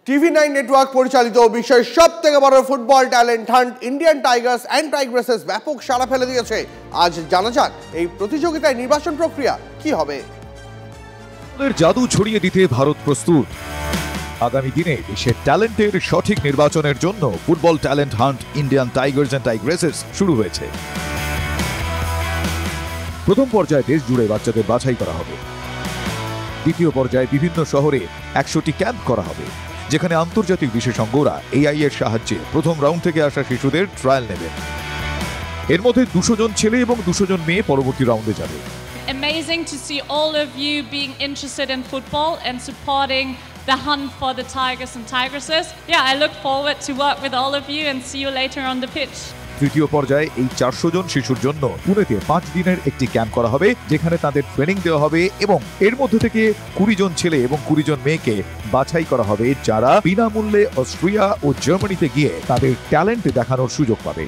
TV9 network পরিচালিত বিশ্বের সবথেকে বড় football talent hunt Indian tigers and tigresses ব্যাপক সাড়া ফেলে দিয়েছে। আজ জানা যাক এই প্রতিযোগিতায় নির্বাচন প্রক্রিয়া কি হবে। জাদু ছড়িয়ে দিতে ভারত প্রস্তুত। আগামী দিনে দেশের ট্যালেন্টের সঠিক নির্বাচনের জন্য football talent hunt Indian tigers and tigresses শুরু হয়েছে। প্রথম পর্যায়ে দেশ জুড়ে বাচ্চাদের বাছাই করা হবে। দ্বিতীয় পর্যায়ে বিভিন্ন শহরে 100টি ক্যাম্প করা হবে, যেখানে আন্তর্জাতিক বিশেষজ্ঞরা AI এর সাহায্যে প্রথম রাউন্ড থেকে আসা শিশুদের ট্রায়াল নেবেন। এর মধ্যে 200 জন ছেলে এবং 200 জন মেয়ে পরবর্তী রাউন্ডে যাবে। Amazing to see all of you being interested in football and supporting the hunt for the Tigers and Tigresses. Yeah, I look forward to work with all of you and see you later on the pitch. তৃতীয় পর্যায়ে এই 400 জন শিশুর জন্য পুনেতে 5 দিনের একটি camp করা হবে, যেখানে তাদের ট্রেনিং দেওয়া হবে এবং এর মধ্যে থেকে 20 জন ছেলে এবং 20 জন মেয়েকে বাছাই করা হবে, যারা বিনামূল্যে অস্ট্রিয়া ও জার্মানিতে গিয়ে তাদের ট্যালেন্ট দেখানোর সুযোগ পাবে।